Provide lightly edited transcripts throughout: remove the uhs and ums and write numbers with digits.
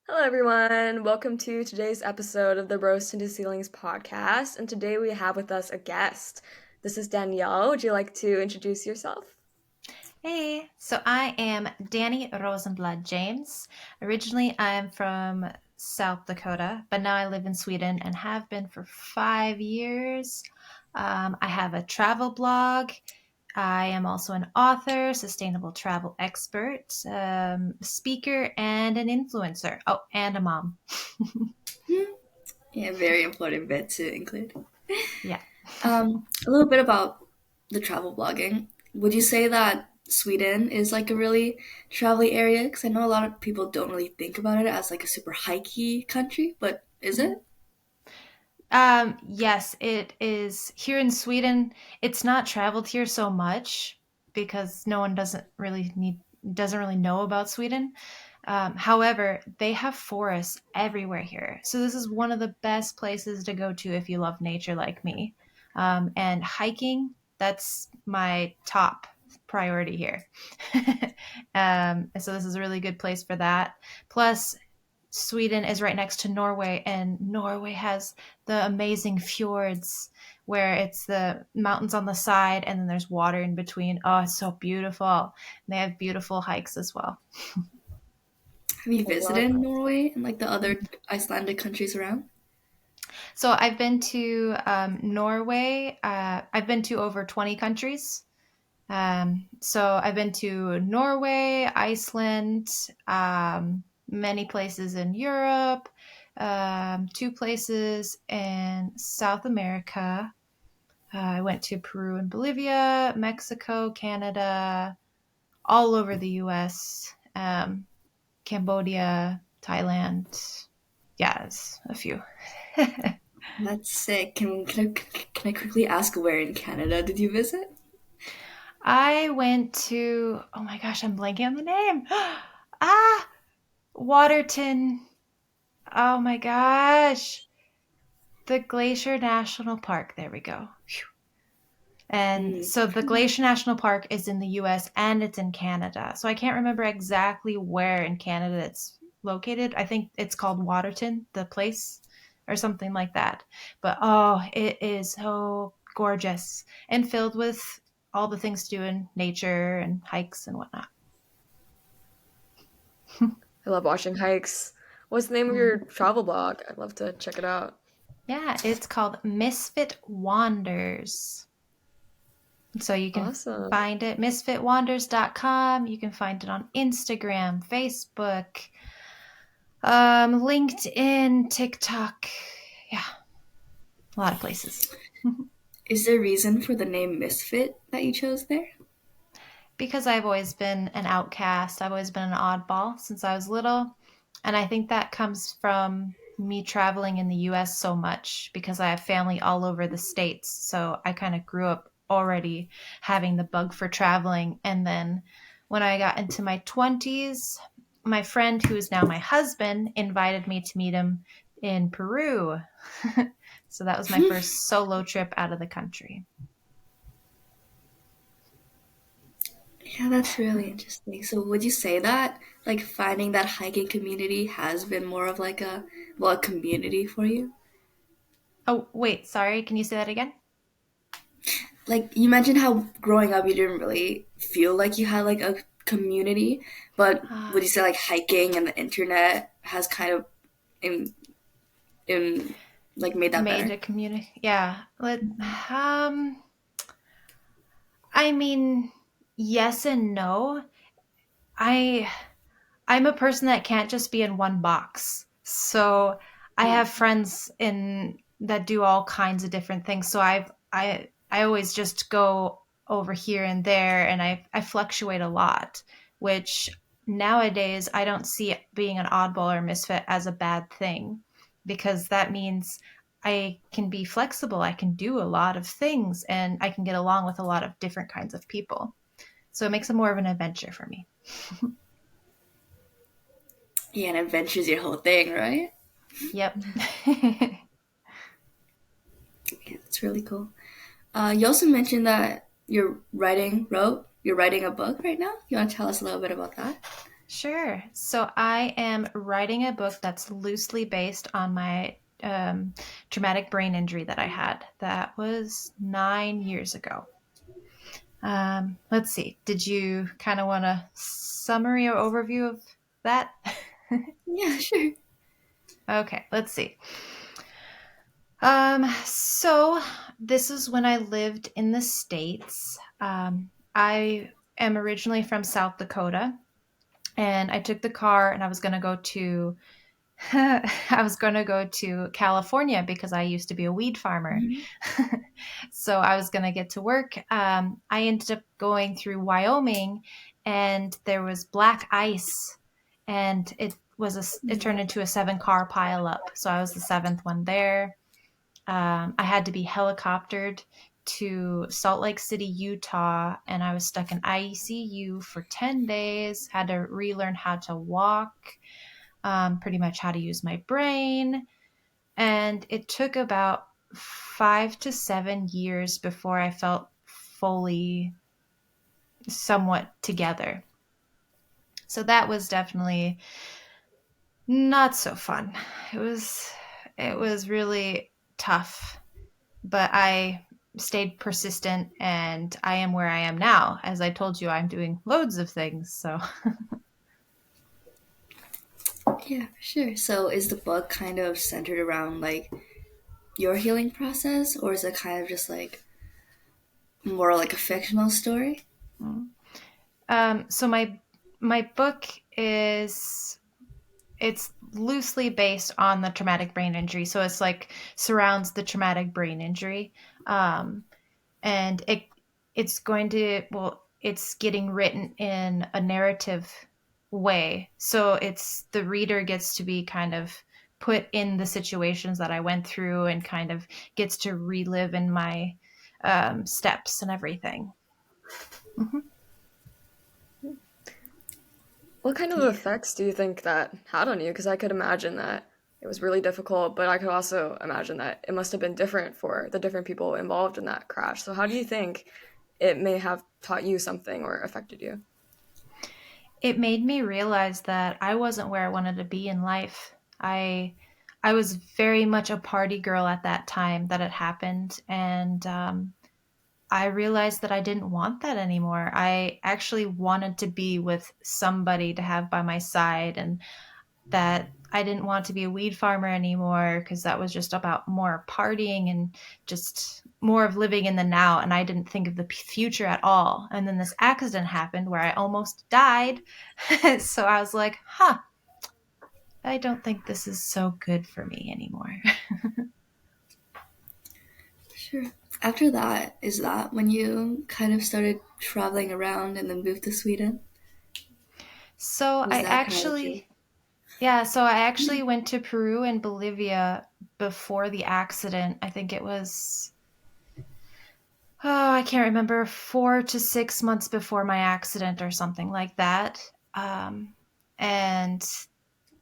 Hello, everyone. Welcome to today's episode of the Roast into Ceilings podcast. And today we have with us a guest. This is Danielle. Would you like to introduce yourself? Hey, so I am Dani Rosenblood James. Originally, I'm from South Dakota, but now I live in Sweden and have been for 5 years. I have a travel blog. I am also an author, sustainable travel expert, speaker, and an influencer. Oh, and a mom. Yeah, very important bit to include. Yeah. A little bit about the travel blogging. Would you say that Sweden is like a really travel area? Because I know a lot of people don't really think about it as like a super hikey country, but is Mhm. it? Yes, it is here in Sweden. It's not traveled here so much because no one doesn't really know about Sweden. However, they have forests everywhere here, so this is one of the best places to go to if you love nature like me. And hiking, that's my top priority here. So this is a really good place for that. Plus, Sweden is right next to Norway, and Norway has the amazing fjords where it's the mountains on the side and then there's water in between. Oh, it's so beautiful. And they have beautiful hikes as well. Have you I love visited it. Norway and like the other Icelandic countries around? So I've been to Norway. I've been to over 20 countries. So I've been to Norway, Iceland, many places in Europe, two places in South America. I went to Peru and Bolivia, Mexico, Canada, all over the US, Cambodia, Thailand. Yeah, it's a few. That's sick. Can I quickly ask where in Canada did you visit? I went to, oh my gosh, I'm blanking on the name. Ah, Waterton. Oh my gosh. The Glacier National Park. There we go. Phew. And Mm. so the Glacier National Park is in the US and it's in Canada. So I can't remember exactly where in Canada it's located. I think it's called Waterton, the place, or something like that. But oh, it is so gorgeous and filled with all the things to do in nature and hikes and whatnot. I love watching hikes. What's the name of your Mhm. travel blog? I'd love to check it out. Yeah, it's called Misfit Wanders. So you can Awesome. find it misfitwanders.com. You can find it on Instagram, Facebook, LinkedIn, TikTok. Yeah, a lot of places. Is there a reason for the name Misfit that you chose there? Because I've always been an outcast, I've always been an oddball since I was little. And I think that comes from me traveling in the US so much because I have family all over the States. So I kind of grew up already having the bug for traveling. And then when I got into my 20s, my friend, who is now my husband, invited me to meet him in Peru. So that was my first solo trip out of the country. Yeah, that's really interesting. So would you say that like finding that hiking community has been more of like a community for you? Oh, wait, sorry. Can you say that again? Like you mentioned how growing up you didn't really feel like you had like a community, but would Ah. you say like hiking and the internet has kind of in in like made that Made better? a community. Yeah. Um I mean, yes and no. I I'm a person that can't just be in one box. So I Mm. have friends in that do all kinds of different things. So I always just go over here and there and I fluctuate a lot, which nowadays I don't see being an oddball or misfit as a bad thing because that means I can be flexible. I can do a lot of things and I can get along with a lot of different kinds of people. So it makes it more of an adventure for me. Yeah, and adventure's your whole thing, right? Yep. Yeah, that's really cool. You also mentioned that you're writing a book right now. You want to tell us a little bit about that? Sure. So I am writing a book that's loosely based on my traumatic brain injury that I had. That was 9 years ago. Let's see. Did you kind of want a summary or overview of that? Yeah, sure. Okay, let's see. So this is when I lived in the States. I am originally from South Dakota, and I took the car and I was going to go to I was going to go to California because I used to be a weed farmer. Mhm. So I was going to get to work. I ended up going through Wyoming, and there was black ice, and it turned into a 7 car pileup. So I was the seventh one there. I had to be helicoptered to Salt Lake City, Utah, and I was stuck in ICU for 10 days. Had to relearn how to walk, pretty much how to use my brain. And it took about 5 to 7 years before I felt fully somewhat together. So that was definitely not so fun. It was really tough, but I stayed persistent and I am where I am now. As I told you, I'm doing loads of things. So Yeah, for sure. So is the book kind of centered around like your healing process, or is it kind of just like more like a fictional story? so my book is it's loosely based on the traumatic brain injury. So it's like surrounds the traumatic brain injury. Um, and it's going to it's getting written in a narrative way, so it's the reader gets to be kind of put in the situations that I went through and kind of gets to relive in my steps and everything. Mm-hmm. What kind of Yeah. effects do you think that had on you? Because I could imagine that it was really difficult, but I could also imagine that it must have been different for the different people involved in that crash. So, how do you think it may have taught you something or affected you? It made me realize that I wasn't where I wanted to be in life. I was very much a party girl at that time that it happened, and I realized that I didn't want that anymore. I actually wanted to be with somebody to have by my side, and that I didn't want to be a weed farmer anymore because that was just about more partying and just more of living in the now. And I didn't think of the future at all. And then this accident happened where I almost died. So I was like, huh, I don't think this is so good for me anymore. Sure. After that, is that when you kind of started traveling around and then moved to Sweden? So Was I that kind of the dream? actually, yeah, so I actually went to Peru and Bolivia before the accident. I think it was, oh, I can't remember, 4 to 6 months before my accident or something like that. And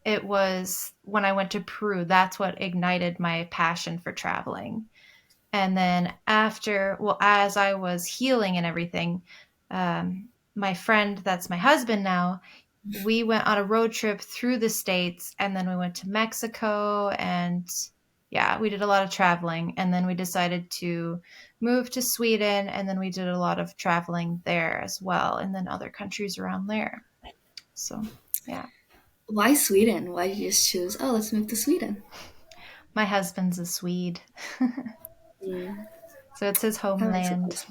it was when I went to Peru, that's what ignited my passion for traveling. And then after, well, as I was healing and everything, my friend, that's my husband now, we went on a road trip through the States, and then we went to Mexico, and yeah, we did a lot of traveling. And then we decided to move to Sweden, and then we did a lot of traveling there as well, and then other countries around there. So yeah, Why Sweden? Why did you just choose, oh, let's move to Sweden? my husband's a Swede, Mm, so it's his that makes a lot of homeland. sense.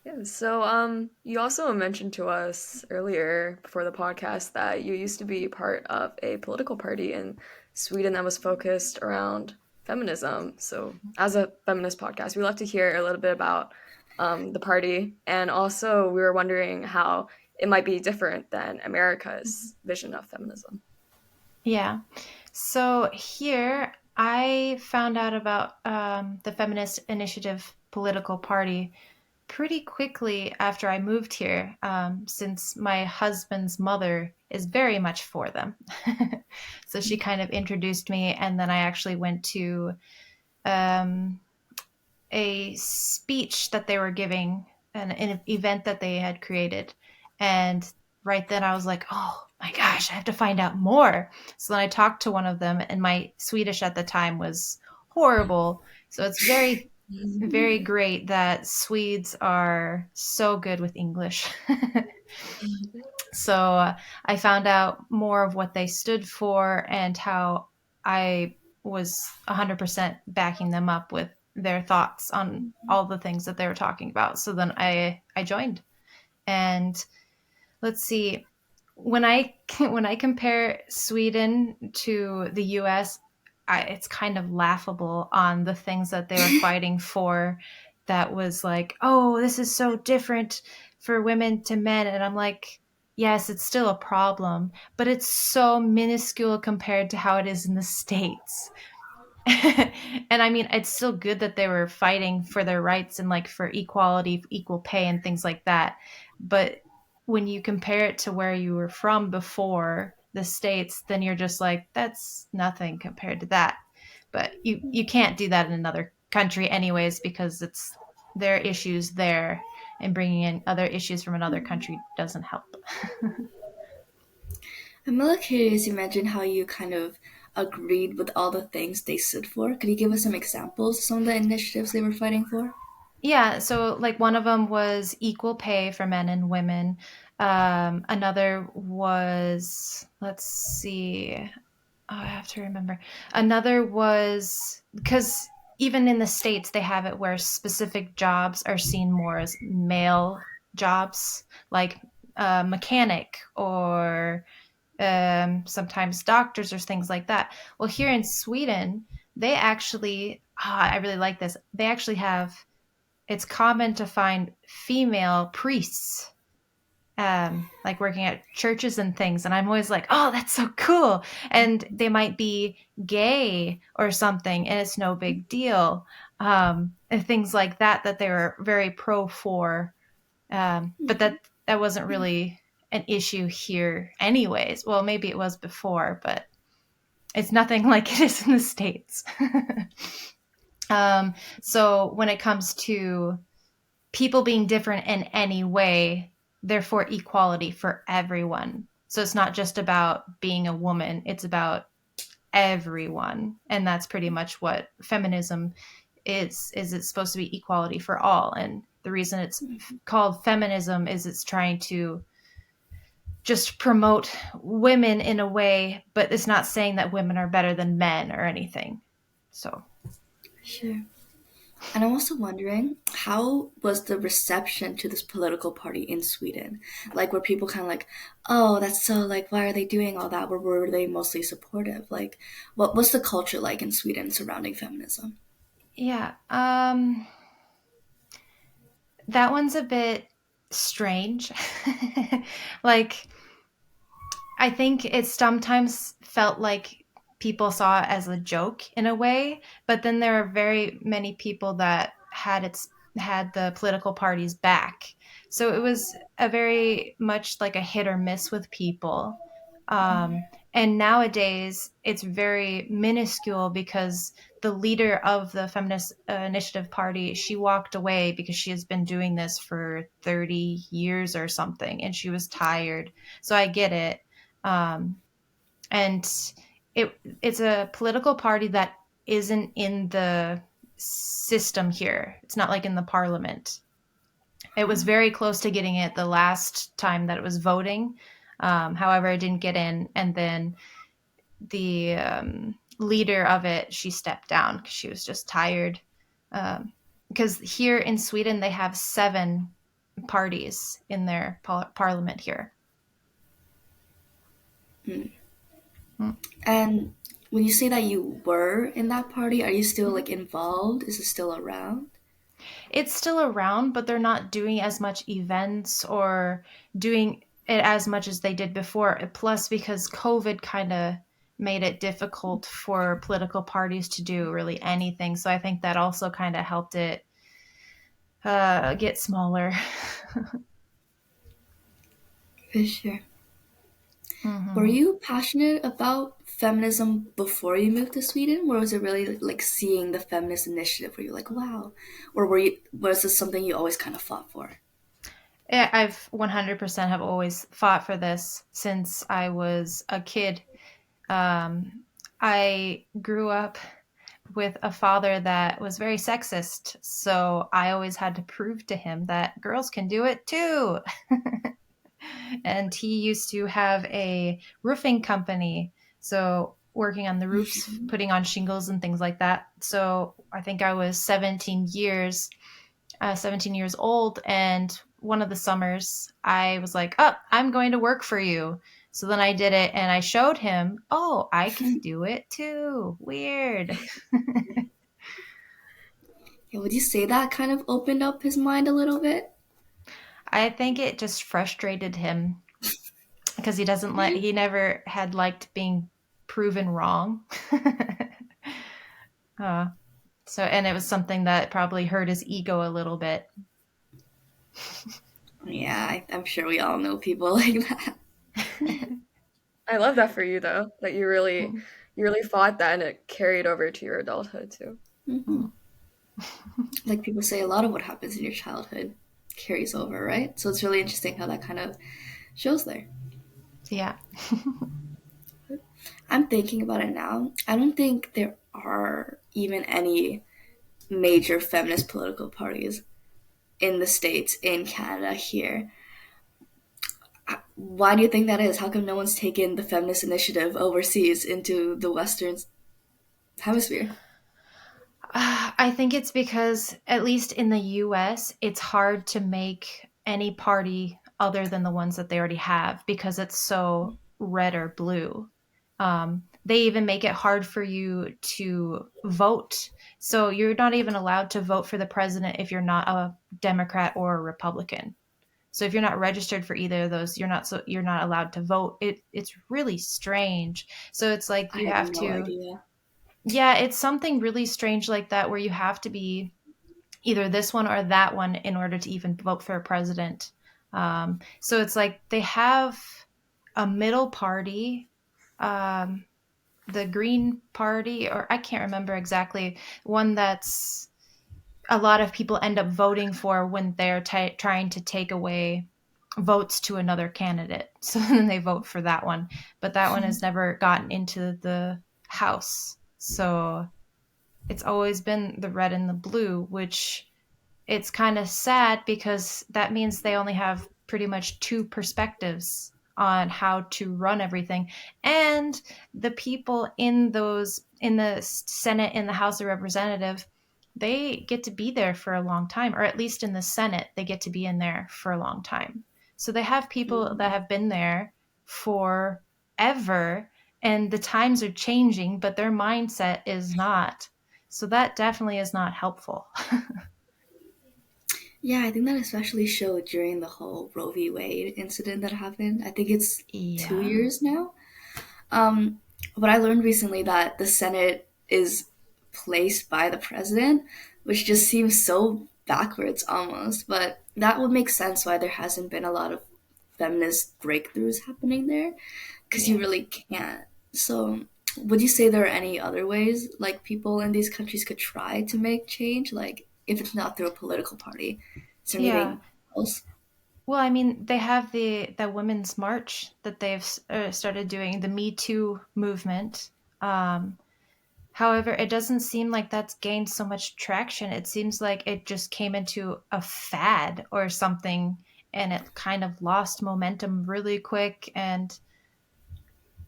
Yeah, so you also mentioned to us earlier before the podcast that you used to be part of a political party in Sweden that was focused around feminism. So, as a feminist podcast, we love to hear a little bit about the party, and also we were wondering how it might be different than America's vision of feminism. Yeah. So here I found out about the Feminist Initiative political party pretty quickly after I moved here, since my husband's mother is very much for them. So she kind of introduced me, and then I actually went to um, a speech that they were giving, an event that they had created. And right then I was like, oh my gosh, I have to find out more. So then I talked to one of them, and my Swedish at the time was horrible. So it's very, very great that Swedes are so good with English. So I found out more of what they stood for and how I was 100% backing them up with their thoughts on all the things that they were talking about. So then I joined. And let's see, when I when I compare Sweden to the US, it's kind of laughable on the things that they were fighting for. That was like, oh, this is so different for women to men, and I'm like, yes, it's still a problem, but it's so minuscule compared to how it is in the States. And I mean, it's still good that they were fighting for their rights and like for equality, equal pay, and things like that. But when you compare it to where you were from before the States, then you're just like, that's nothing compared to that. But you can't do that in another country, anyways, because it's their issues there, and bringing in other issues from another country doesn't help. I'm really curious. You mentioned how you kind of agreed with all the things they stood for. Could you give us some examples of some of the initiatives they were fighting for? Yeah, so like one of them was equal pay for men and women. Another was, let's see, oh, I have to remember. Another was because even in the States, they have it where specific jobs are seen more as male jobs, like a mechanic or sometimes doctors or things like that. Well, here in Sweden, they actually, I really like this. They actually have, it's common to find female priests like working at churches and things, and I'm always like, oh, that's so cool. And they might be gay or something, and it's no big deal. And things like that that they were very pro for, but that wasn't really an issue here anyways. Well, maybe it was before, but it's nothing like it is in the States. So when it comes to people being different in any way, therefore equality for everyone. So it's not just about being a woman, it's about everyone. And that's pretty much what feminism is it's supposed to be equality for all. And the reason it's called feminism is it's trying to just promote women in a way, but it's not saying that women are better than men or anything. So Sure. And I'm also wondering, how was the reception to this political party in Sweden? Like, were people kind of like, oh, that's so, like, why are they doing all that? Or were they mostly supportive? Like, what's the culture like in Sweden surrounding feminism? yeah, that one's a bit strange. Like, I think it sometimes felt like people saw it as a joke in a way, but then there are very many people that had the political parties back. So it was a very much like a hit or miss with people. And nowadays, it's very minuscule because the leader of the Feminist Initiative Party, she walked away because she has been doing this for 30 years or something, and she was tired. So I get it. Um, and it's a political party that isn't in the system here. It's not like in the parliament. It was very close to getting it the last time that it was voting. However, it didn't get in, and then the leader of it, she stepped down because she was just tired. Because here in Sweden, they have 7 parties in their parliament here. Mm. Mm. And when you say that you were in that party, are you still, like, involved? Is it still around? It's still around, but they're not doing as much events or doing it as much as they did before. Plus, because COVID kind of made it difficult for political parties to do really anything. So I think that also kind of helped it get smaller. For sure. Were Mm-hmm. you passionate about feminism before you moved to Sweden? Or was it really like seeing the feminist initiative where you're like, wow? Or was this something you always kind of fought for? Yeah, I've 100% have always fought for this since I was a kid. Um, I grew up with a father that was very sexist, so I always had to prove to him that girls can do it too. And he used to have a roofing company, so working on the roofs, putting on shingles and things like that. So I think I was 17 years old, and one of the summers I was like, "Oh, I'm going to work for you." So then I did it, and I showed him, "Oh, I can do it too." Weird. Yeah, would you say that kind of opened up his mind a little bit? I think it just frustrated him because he never had liked being proven wrong. uh, so, and it was something that probably hurt his ego a little bit. Yeah, I'm sure we all know people like that. I love that for you though, that you really fought that and it carried over to your adulthood too. Hmm. Like people say, a lot of what happens in your childhood carries over, right? So it's really interesting how that kind of shows there. Yeah. I'm thinking about it now. I don't think there are even any major feminist political parties in the States, in Canada, here. Why do you think that is? How come no one's taken the feminist initiative overseas into the Western hemisphere? I think it's because, at least in the US, it's hard to make any party other than the ones that they already have because it's so red or blue. They even make it hard for you to vote. So you're not even allowed to vote for the president if you're not a Democrat or a Republican. So if you're not registered for either of those, you're not allowed to vote. It's really strange. So it's like I you had have no to, idea. yeah, it's something really strange like that where you have to be either this one or that one in order to even vote for a president. So it's like they have a middle party, um, the Green Party, or I can't remember exactly, one that's a lot of people end up voting for when they're trying to take away votes to another candidate. So then they vote for that one. But that one has never gotten into the House. So it's always been the red and the blue, which it's kind of sad because that means they only have pretty much two perspectives on how to run everything. And the people in the Senate and the House of Representatives, they get to be there for a long time, or at least in the Senate, they get to be in there for a long time. So they have people that have been there forever, and the times are changing, but their mindset is not. So that definitely is not helpful. Yeah, I think that especially showed during the whole Roe v. Wade incident that happened. I think it's two Yeah. years now. Um, but I learned recently that the Senate is placed by the president, which just seems so backwards almost. But that would make sense why there hasn't been a lot of feminist breakthroughs happening there, because you Yeah. really can't. So, would you say there are any other ways like people in these countries could try to make change? Like, if it's not through a political party, is there Yeah. anything else? Well, I mean, they have the women's march that they've started doing, the Me Too movement. Um, However, it doesn't seem like that's gained so much traction. It seems like it just came into a fad or something, and it kind of lost momentum really quick. And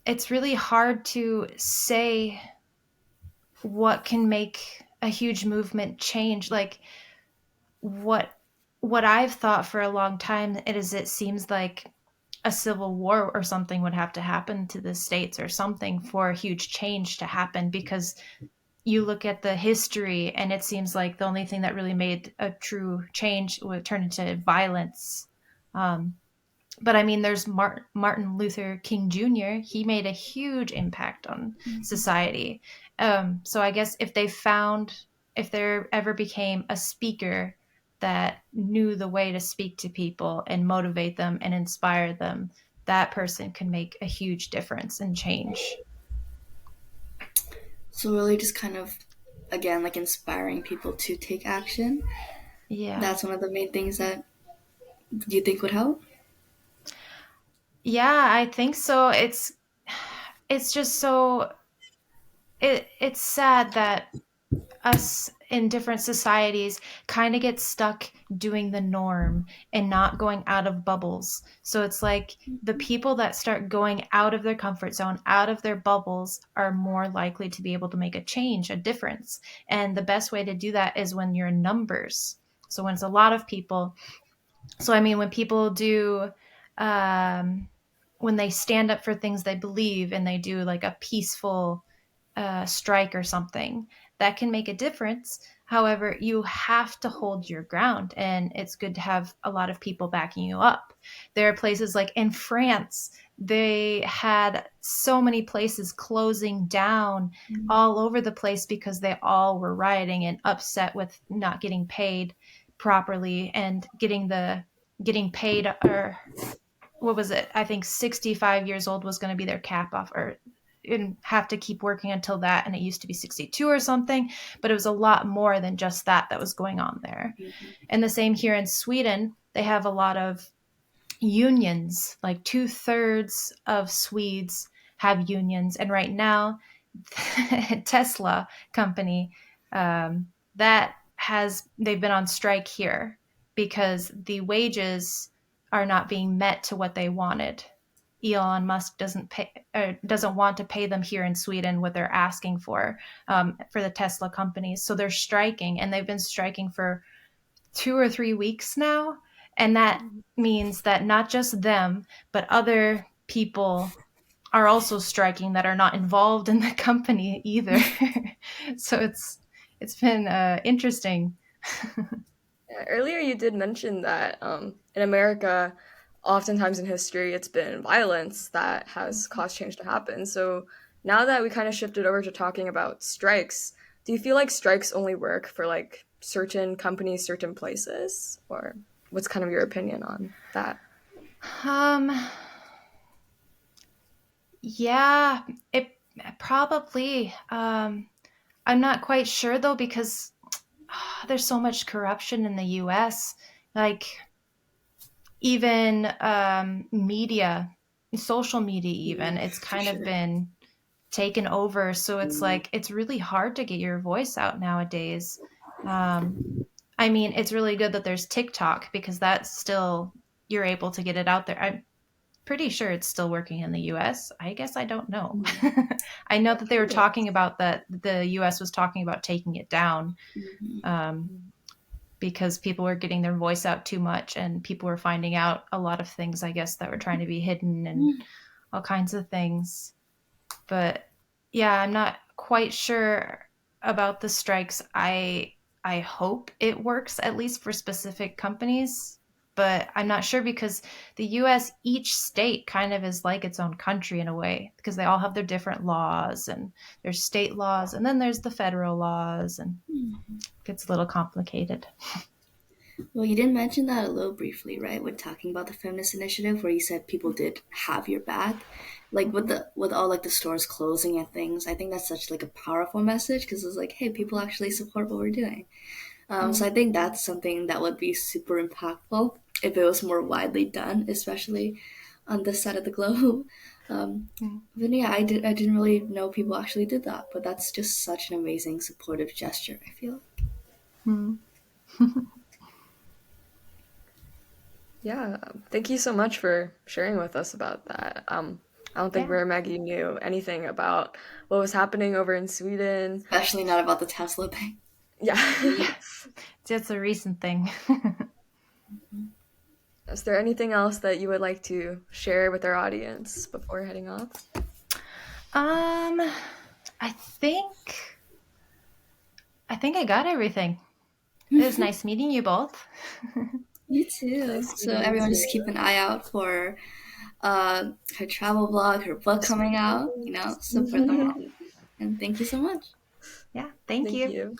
it's really hard to say what can make a huge movement change. Like, what I've thought for a long time it seems like a civil war or something would have to happen to the states or something for a huge change to happen, because you look at the history and it seems like the only thing that really made a true change would turn into violence. um, but I mean, there's Martin Luther King Jr. He made a huge impact on society. So I guess if there ever became a speaker that knew the way to speak to people and motivate them and inspire them, that person can make a huge difference and change. So, really, just kind of, again, like inspiring people to take action. Yeah. That's one of the main things that Do you think would help? Yeah, I think so. It's just so it's sad that us in different societies kind of get stuck doing the norm and not going out of bubbles. So it's like the people that start going out of their comfort zone, out of their bubbles, are more likely to be able to make a change, a difference. And the best way to do that is when you're in numbers. So when it's a lot of people. So, I mean, when people do, um, when they stand up for things they believe and they do like a peaceful strike or something, that can make a difference. However, you have to hold your ground, and it's good to have a lot of people backing you up. There are places like in France, they had so many places closing down all over the place because they all were rioting and upset with not getting paid properly and getting paid, or what was it? I think 65 years old was going to be their cap off, or and have to keep working until that, and it used to be 62 or something, but it was a lot more than just that was going on there. And the same here in Sweden, they have a lot of unions. Like 2/3 of Swedes have unions, and right now Tesla company, that has they've been on strike here because the wages are not being met to what they wanted. Elon Musk doesn't want to pay them here in Sweden what they're asking for the Tesla companies. So they're striking, and they've been striking for 2 or 3 weeks now. And that means that not just them, but other people are also striking that are not involved in the company either. So it's been interesting. Yeah, earlier you did mention that in America, oftentimes in history, it's been violence that has caused change to happen. So now that we kind of shifted over to talking about strikes, do you feel like strikes only work for like certain companies, certain places, or what's kind of your opinion on that? Um, yeah, it probably. I'm not quite sure though because there's so much corruption in the U.S. Like even media, social media, even it's For kind of sure. been taken over. So it's like it's really hard to get your voice out nowadays. Um, I mean, it's really good that there's TikTok because that's still you're able to get it out there. I'm pretty sure it's still working in the US. I guess I don't know. I know that they were talking about that the US was talking about taking it down um, because people were getting their voice out too much and people were finding out a lot of things, I guess, that were trying to be hidden and all kinds of things. But yeah, I'm not quite sure about the strikes. I hope it works at least for specific companies, but I'm not sure because the US, each state kind of is like its own country in a way because they all have their different laws, and there's state laws and then there's the federal laws, and it gets a little complicated. Well, you did mention that a little briefly, right? When talking about the feminist initiative, where you said people did have your back, like with all like the stores closing and things. I think that's such like a powerful message because it's like, hey, people actually support what we're doing. So I think that's something that would be super impactful if it was more widely done, especially on this side of the globe. But yeah, I didn't really know people actually did that, but that's just such an amazing supportive gesture, I feel. Mm. Yeah, thank you so much for sharing with us about that. I don't think Yeah. Rare Maggie knew anything about what was happening over in Sweden. Especially not about the Tesla thing. Yeah. Yeah. It's a recent thing. Is there anything else that you would like to share with our audience before heading off? um, I think I think I got everything. It was nice meeting you both. You too. Nice So meeting you everyone just too. keep an eye out for her travel blog, her book coming out, support them all. And thank you so much. Yeah, thank Thank you. you.